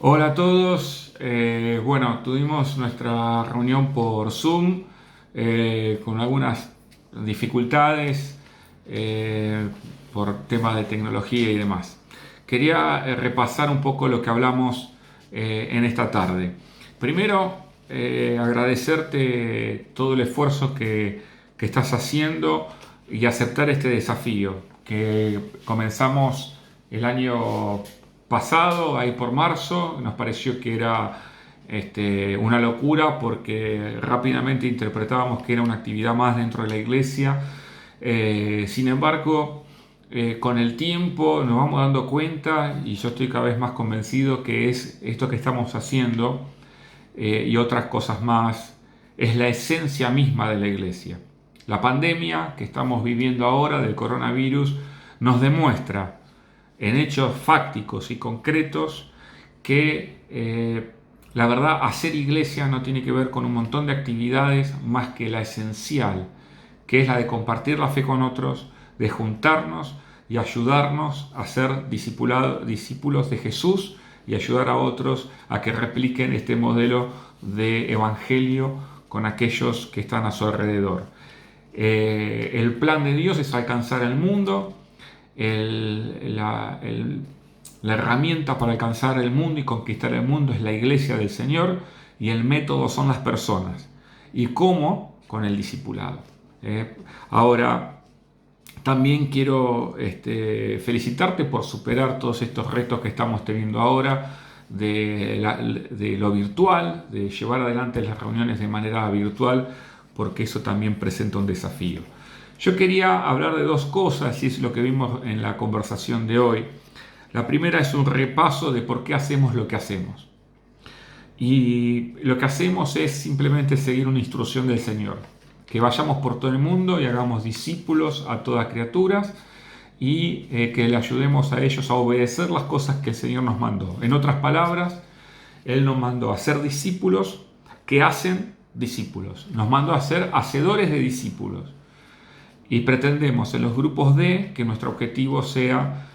Hola a todos. Bueno, tuvimos nuestra reunión por Zoom con algunas dificultades por temas de tecnología y demás. Quería repasar un poco lo que hablamos en esta tarde. Primero, agradecerte todo el esfuerzo que estás haciendo y aceptar este desafío que comenzamos el año pasado, ahí por marzo. Nos pareció que era una locura porque rápidamente interpretábamos que era una actividad más dentro de la iglesia. Sin embargo, con el tiempo nos vamos dando cuenta, y yo estoy cada vez más convencido que es esto que estamos haciendo y otras cosas más, es la esencia misma de la iglesia. La pandemia que estamos viviendo ahora del coronavirus nos demuestra en hechos fácticos y concretos que la verdad hacer iglesia no tiene que ver con un montón de actividades más que la esencial, que es la de compartir la fe con otros, de juntarnos y ayudarnos a ser discípulos de Jesús y ayudar a otros a que repliquen este modelo de evangelio con aquellos que están a su alrededor. El plan de Dios es alcanzar el mundo. La herramienta para alcanzar el mundo y conquistar el mundo es la iglesia del Señor, y el método son las personas. ¿Y cómo? Con el discipulado. Ahora, también quiero felicitarte por superar todos estos retos que estamos teniendo ahora de lo virtual, de llevar adelante las reuniones de manera virtual, porque eso también presenta un desafío. Yo quería hablar de dos cosas, y es lo que vimos en la conversación de hoy. La primera es un repaso de por qué hacemos lo que hacemos. Y lo que hacemos es simplemente seguir una instrucción del Señor. Que vayamos por todo el mundo y hagamos discípulos a todas criaturas, y que le ayudemos a ellos a obedecer las cosas que el Señor nos mandó. En otras palabras, Él nos mandó a ser discípulos que hacen discípulos. Nos mandó a ser hacedores de discípulos. Y pretendemos en los grupos D que nuestro objetivo sea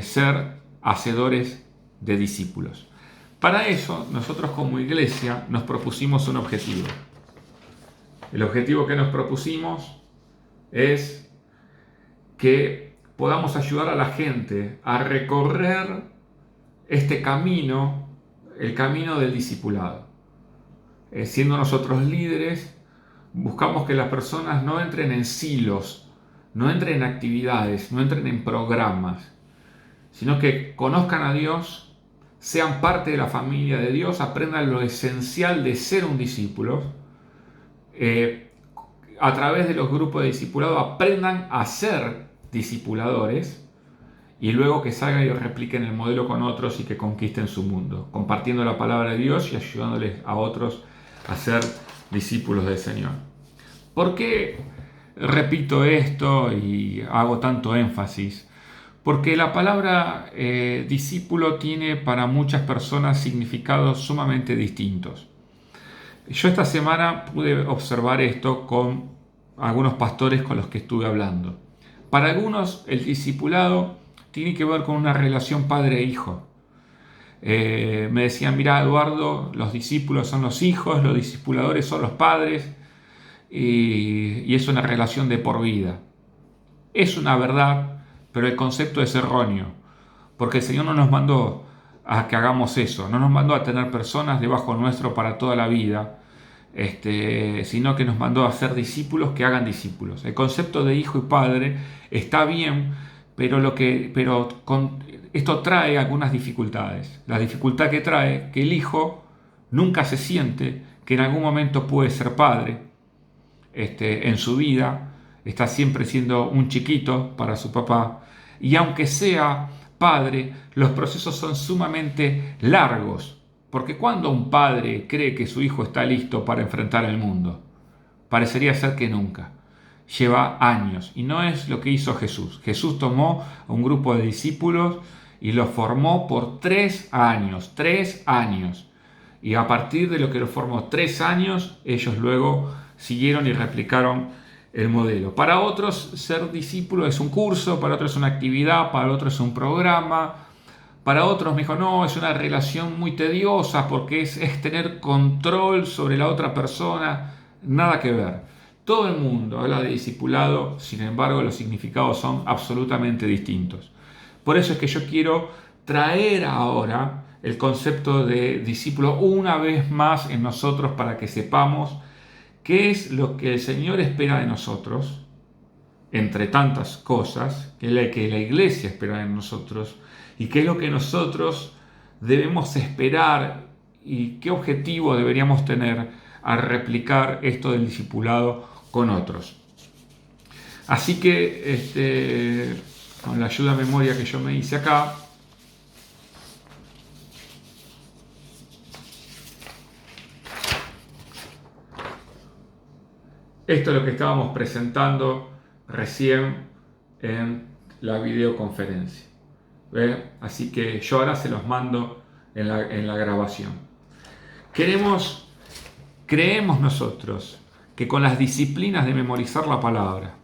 ser hacedores de discípulos. Para eso, nosotros como iglesia nos propusimos un objetivo. El objetivo que nos propusimos es que podamos ayudar a la gente a recorrer este camino, el camino del discipulado. Siendo nosotros líderes, buscamos que las personas no entren en silos, no entren en actividades, no entren en programas, sino que conozcan a Dios, sean parte de la familia de Dios, aprendan lo esencial de ser un discípulo. A través de los grupos de discipulado aprendan a ser discipuladores, y luego que salgan y repliquen el modelo con otros y que conquisten su mundo, compartiendo la palabra de Dios y ayudándoles a otros a ser discípulos del Señor. ¿Por qué repito esto y hago tanto énfasis? Porque la palabra discípulo tiene para muchas personas significados sumamente distintos. Yo esta semana pude observar esto con algunos pastores con los que estuve hablando. Para algunos el discipulado tiene que ver con una relación padre-hijo. Me decían, mira Eduardo, los discípulos son los hijos, los discipuladores son los padres, y es una relación de por vida. Es una verdad, pero el concepto es erróneo, porque el Señor no nos mandó a que hagamos eso, no nos mandó a tener personas debajo nuestro para toda la vida, sino que nos mandó a ser discípulos que hagan discípulos. El concepto de hijo y padre está bien, pero esto trae algunas dificultades. La dificultad que trae que el hijo nunca se siente que en algún momento puede ser padre. En su vida está siempre siendo un chiquito para su papá, y aunque sea padre, los procesos son sumamente largos, porque cuando un padre cree que su hijo está listo para enfrentar el mundo, parecería ser que nunca. Lleva años, y no es lo que hizo Jesús. Jesús tomó a un grupo de discípulos y los formó por 3 años, y a partir de lo que los formó 3 años, ellos luego siguieron y replicaron el modelo. Para otros ser discípulo es un curso, para otros es una actividad, para otros es un programa, Para otros me dijo, no, es una relación muy tediosa porque es tener control sobre la otra persona. Nada que ver. Todo el mundo habla de discipulado, sin embargo los significados son absolutamente distintos. Por eso es que yo quiero traer ahora el concepto de discípulo una vez más en nosotros para que sepamos qué es lo que el Señor espera de nosotros, entre tantas cosas, que la iglesia espera de nosotros, y qué es lo que nosotros debemos esperar y qué objetivo deberíamos tener al replicar esto del discipulado con otros. Así que, con la ayuda a memoria que yo me hice acá, esto es lo que estábamos presentando recién en la videoconferencia. ¿Ve? Así que yo ahora se los mando en la grabación. Creemos nosotros que con las disciplinas de memorizar la palabra,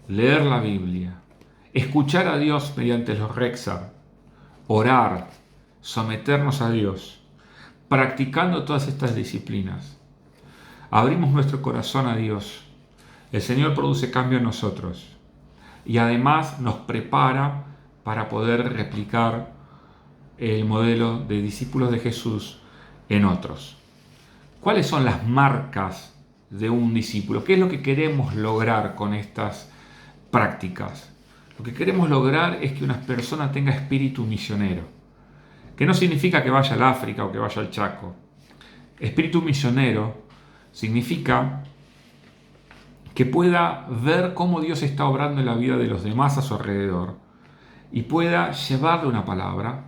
leer la Biblia, escuchar a Dios mediante los Rexar, orar, someternos a Dios, practicando todas estas disciplinas, abrimos nuestro corazón a Dios. El Señor produce cambio en nosotros y además nos prepara para poder replicar el modelo de discípulos de Jesús en otros. ¿Cuáles son las marcas de un discípulo? ¿Qué es lo que queremos lograr con estas prácticas? Lo que queremos lograr es que una persona tenga espíritu misionero, que no significa que vaya al África o que vaya al Chaco. Espíritu misionero significa que pueda ver cómo Dios está obrando en la vida de los demás a su alrededor y pueda llevarle una palabra,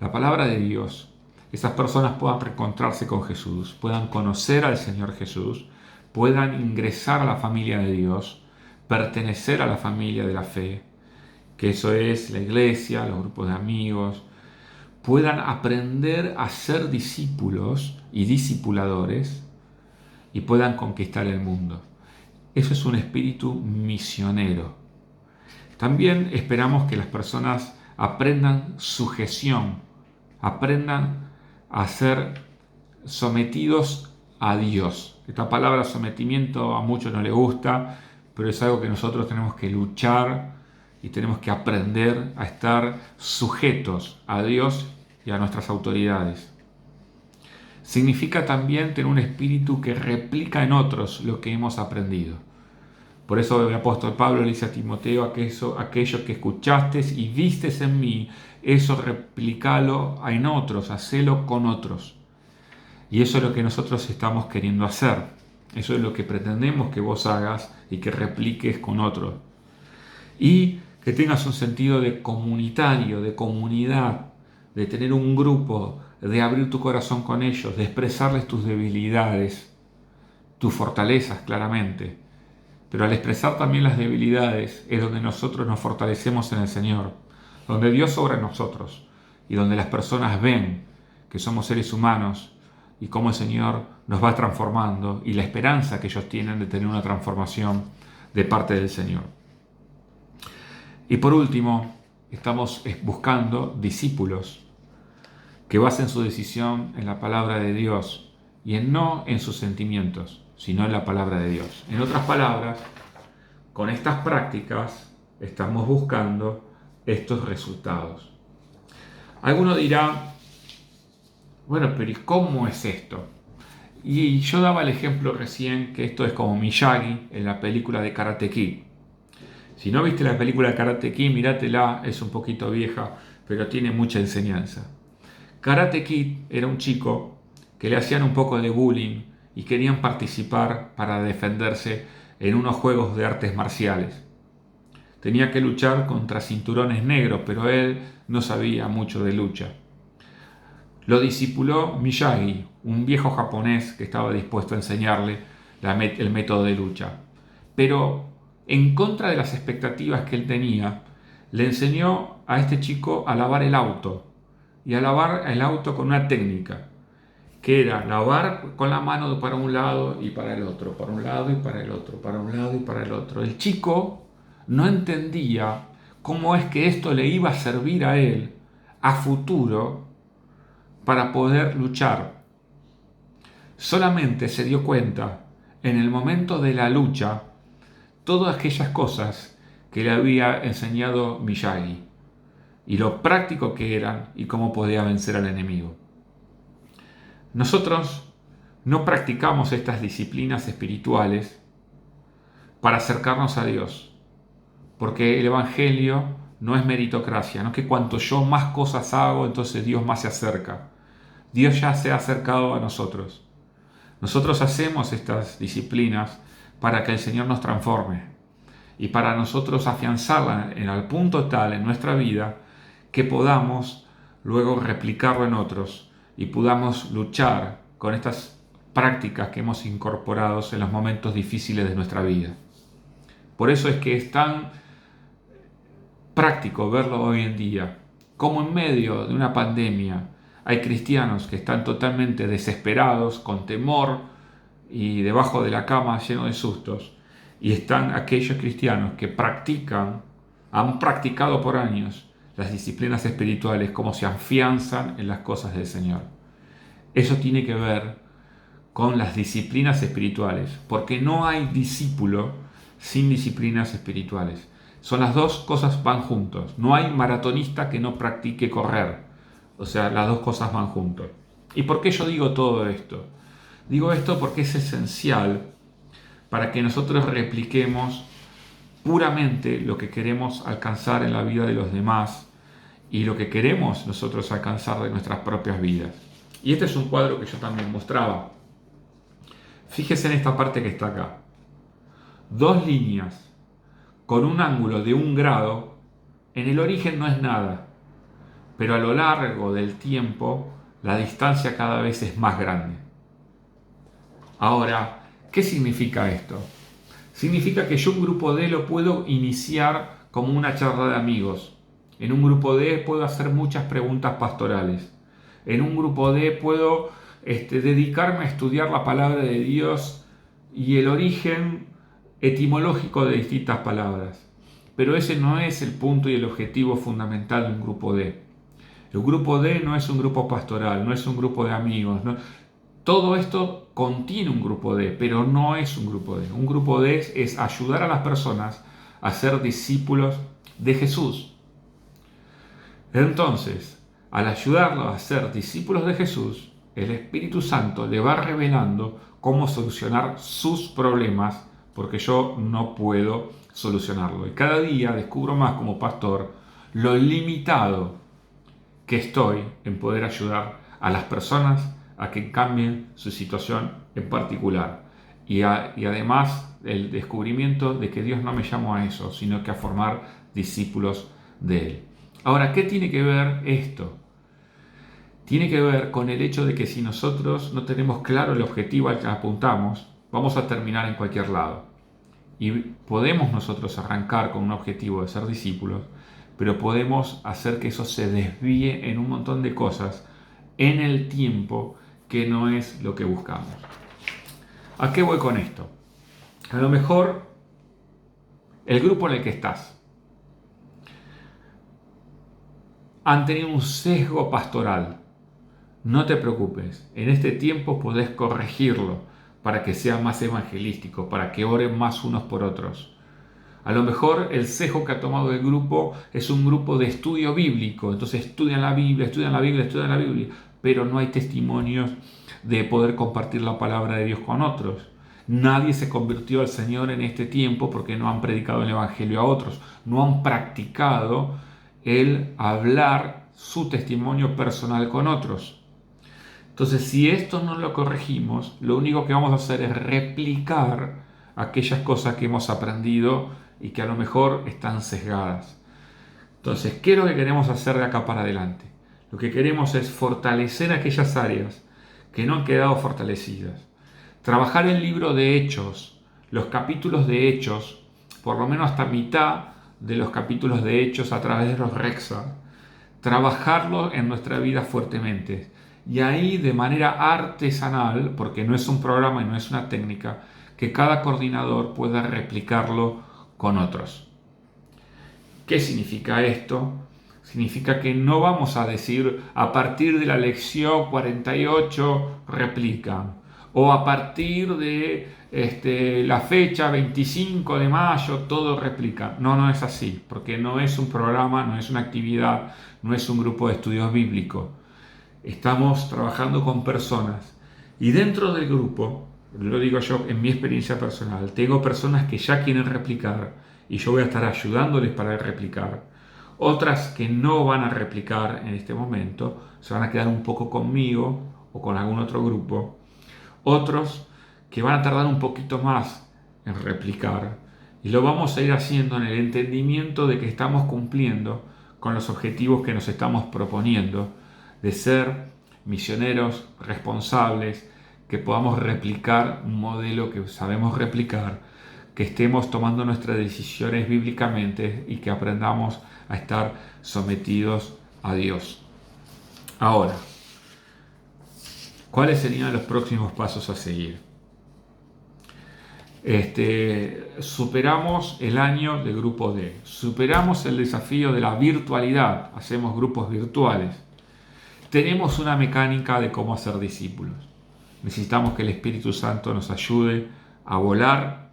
la palabra de Dios. Esas personas puedan reencontrarse con Jesús, puedan conocer al Señor Jesús, puedan ingresar a la familia de Dios, pertenecer a la familia de la fe, que eso es la iglesia, los grupos de amigos, puedan aprender a ser discípulos y discipuladores y puedan conquistar el mundo. Eso es un espíritu misionero. También esperamos que las personas aprendan sujeción, aprendan a ser sometidos a Dios. Esta palabra sometimiento a muchos no les gusta, pero es algo que nosotros tenemos que luchar y tenemos que aprender a estar sujetos a Dios y a nuestras autoridades. Significa también tener un espíritu que replica en otros lo que hemos aprendido. Por eso el apóstol Pablo le dice a Timoteo, aquello que escuchaste y vistes en mí, eso replicalo en otros, hacelo con otros. Y eso es lo que nosotros estamos queriendo hacer. Eso es lo que pretendemos que vos hagas y que repliques con otros. Y que tengas un sentido de comunitario, de comunidad, de tener un grupo, de abrir tu corazón con ellos, de expresarles tus debilidades, tus fortalezas claramente. Pero al expresar también las debilidades es donde nosotros nos fortalecemos en el Señor, donde Dios obra en nosotros y donde las personas ven que somos seres humanos y cómo el Señor nos va transformando y la esperanza que ellos tienen de tener una transformación de parte del Señor. Y por último, estamos buscando discípulos que basen su decisión en la palabra de Dios y no en sus sentimientos, sino en la palabra de Dios. En otras palabras, con estas prácticas estamos buscando estos resultados. Alguno dirá, bueno, pero ¿y cómo es esto? Y yo daba el ejemplo recién que esto es como Miyagi en la película de Karate Kid. Si no viste la película de Karate Kid, míratela, es un poquito vieja, pero tiene mucha enseñanza. Karate Kid era un chico que le hacían un poco de bullying y querían participar para defenderse en unos juegos de artes marciales. Tenía que luchar contra cinturones negros, pero él no sabía mucho de lucha. Lo discipuló Miyagi, un viejo japonés que estaba dispuesto a enseñarle el método de lucha. Pero en contra de las expectativas que él tenía, le enseñó a este chico a lavar el auto, y a lavar el auto con una técnica, que era lavar con la mano para un lado y para el otro, para un lado y para el otro, para un lado y para el otro. El chico no entendía cómo es que esto le iba a servir a él a futuro para poder luchar. Solamente se dio cuenta en el momento de la lucha todas aquellas cosas que le había enseñado Miyagi y lo práctico que eran y cómo podía vencer al enemigo. Nosotros no practicamos estas disciplinas espirituales para acercarnos a Dios, porque el Evangelio no es meritocracia, no es que cuanto yo más cosas hago, entonces Dios más se acerca. Dios ya se ha acercado a nosotros. Nosotros hacemos estas disciplinas para que el Señor nos transforme y para nosotros afianzarla al punto tal en nuestra vida que podamos luego replicarlo en otros y podamos luchar con estas prácticas que hemos incorporado en los momentos difíciles de nuestra vida. Por eso es que es tan práctico verlo hoy en día, como en medio de una pandemia hay cristianos que están totalmente desesperados, con temor y debajo de la cama lleno de sustos, y están aquellos cristianos que han practicado por años las disciplinas espirituales, como se afianzan en las cosas del Señor. Eso tiene que ver con las disciplinas espirituales, porque no hay discípulo sin disciplinas espirituales. Son las dos cosas van juntos. No hay maratonista que no practique correr. O sea, las dos cosas van juntos. ¿Y por qué yo digo todo esto? Digo esto porque es esencial para que nosotros repliquemos puramente lo que queremos alcanzar en la vida de los demás y lo que queremos nosotros alcanzar de nuestras propias vidas. Y este es un cuadro que yo también mostraba. Fíjese en esta parte que está acá. Dos líneas con un ángulo de 1 grado, en el origen no es nada, pero a lo largo del tiempo la distancia cada vez es más grande. Ahora, ¿qué significa esto? Significa que yo un grupo D lo puedo iniciar como una charla de amigos. En un grupo D puedo hacer muchas preguntas pastorales. En un grupo D puedo dedicarme a estudiar la palabra de Dios y el origen etimológico de distintas palabras. Pero ese no es el punto y el objetivo fundamental de un grupo D. El grupo D no es un grupo pastoral, no es un grupo de amigos. No. Todo esto contiene un grupo D, pero no es un grupo D. Un grupo D es ayudar a las personas a ser discípulos de Jesús. Entonces, al ayudarlos a ser discípulos de Jesús, el Espíritu Santo le va revelando cómo solucionar sus problemas, porque yo no puedo solucionarlo. Y cada día descubro más como pastor lo limitado que estoy en poder ayudar a las personas a que cambien su situación en particular. Y además el descubrimiento de que Dios no me llamó a eso, sino que a formar discípulos de Él. Ahora, ¿qué tiene que ver esto? Tiene que ver con el hecho de que si nosotros no tenemos claro el objetivo al que apuntamos, vamos a terminar en cualquier lado. Y podemos nosotros arrancar con un objetivo de ser discípulos, pero podemos hacer que eso se desvíe en un montón de cosas en el tiempo que no es lo que buscamos. ¿A qué voy con esto? A lo mejor el grupo en el que estás han tenido un sesgo pastoral. No te preocupes, en este tiempo podés corregirlo para que sea más evangelístico, para que oren más unos por otros. A lo mejor el sesgo que ha tomado el grupo es un grupo de estudio bíblico, entonces estudian la Biblia, pero no hay testimonios de poder compartir la palabra de Dios con otros. Nadie se convirtió al Señor en este tiempo porque no han predicado el Evangelio a otros, no han practicado el hablar su testimonio personal con otros. Entonces, si esto no lo corregimos, lo único que vamos a hacer es replicar aquellas cosas que hemos aprendido y que a lo mejor están sesgadas. Entonces, ¿qué es lo que queremos hacer de acá para adelante? Lo que queremos es fortalecer aquellas áreas que no han quedado fortalecidas. Trabajar el libro de Hechos, los capítulos de Hechos, por lo menos hasta mitad de los capítulos de Hechos a través de los Rexa. Trabajarlo en nuestra vida fuertemente. Y ahí de manera artesanal, porque no es un programa y no es una técnica, que cada coordinador pueda replicarlo con otros. ¿Qué significa esto? Significa que no vamos a decir a partir de la lección 48 replican, o a partir de la fecha 25 de mayo todo replica. No, no es así, porque no es un programa, no es una actividad, no es un grupo de estudios bíblicos. Estamos trabajando con personas y dentro del grupo, lo digo yo en mi experiencia personal, tengo personas que ya quieren replicar y yo voy a estar ayudándoles para replicar. Otras que no van a replicar en este momento, se van a quedar un poco conmigo o con algún otro grupo. Otros que van a tardar un poquito más en replicar. Y lo vamos a ir haciendo en el entendimiento de que estamos cumpliendo con los objetivos que nos estamos proponiendo, de ser misioneros responsables, que podamos replicar un modelo que sabemos replicar, que estemos tomando nuestras decisiones bíblicamente y que aprendamos a estar sometidos a Dios. Ahora, ¿cuáles serían los próximos pasos a seguir? Superamos el año de grupo D, superamos el desafío de la virtualidad, hacemos grupos virtuales, tenemos una mecánica de cómo hacer discípulos. Necesitamos que el Espíritu Santo nos ayude a volar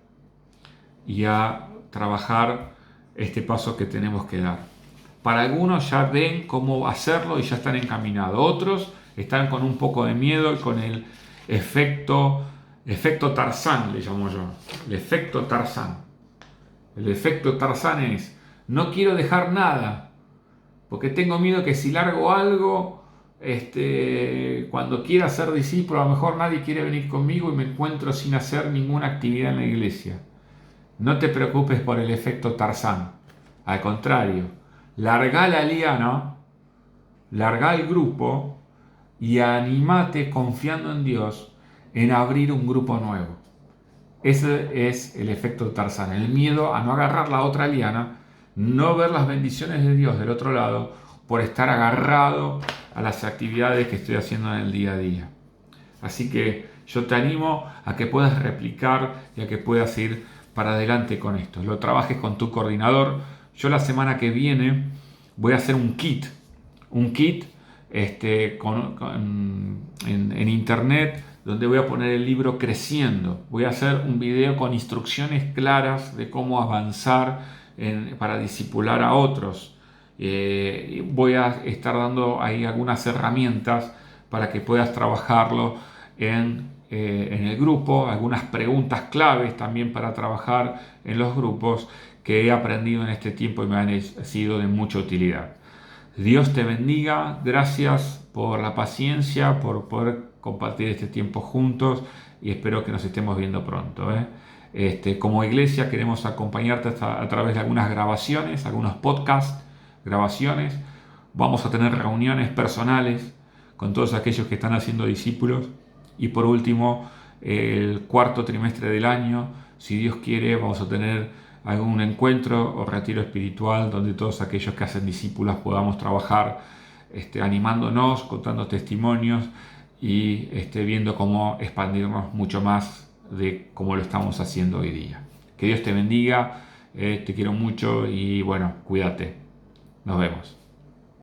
y a trabajar este paso que tenemos que dar. Para algunos ya ven cómo hacerlo y ya están encaminados. Otros están con un poco de miedo y con el efecto Tarzán, le llamo yo. El efecto Tarzán. El efecto Tarzán es, no quiero dejar nada, porque tengo miedo que si largo algo, cuando quiera ser discípulo, a lo mejor nadie quiere venir conmigo y me encuentro sin hacer ninguna actividad en la iglesia. No te preocupes por el efecto Tarzán. Al contrario, larga la liana, larga el grupo y animate confiando en Dios en abrir un grupo nuevo. Ese es el efecto Tarzán, el miedo a no agarrar la otra liana, no ver las bendiciones de Dios del otro lado por estar agarrado a las actividades que estoy haciendo en el día a día. Así que yo te animo a que puedas replicar y a que puedas ir para adelante con esto. Lo trabajes con tu coordinador. Yo la semana que viene voy a hacer un kit en internet, donde voy a poner el libro Creciendo. Voy a hacer un video con instrucciones claras de cómo avanzar para discipular a otros. Voy a estar dando ahí algunas herramientas para que puedas trabajarlo en el grupo, algunas preguntas claves también para trabajar en los grupos que he aprendido en este tiempo y me han sido de mucha utilidad. Dios te bendiga, gracias por la paciencia, por poder compartir este tiempo juntos y espero que nos estemos viendo pronto. Como iglesia queremos acompañarte a través de algunas grabaciones, algunos podcasts, grabaciones. Vamos a tener reuniones personales con todos aquellos que están haciendo discípulos y por último, el cuarto trimestre del año, si Dios quiere, vamos a tener algún encuentro o retiro espiritual donde todos aquellos que hacen discípulos podamos trabajar animándonos, contando testimonios y viendo cómo expandirnos mucho más de cómo lo estamos haciendo hoy día. Que Dios te bendiga, te quiero mucho y bueno, cuídate. Nos vemos.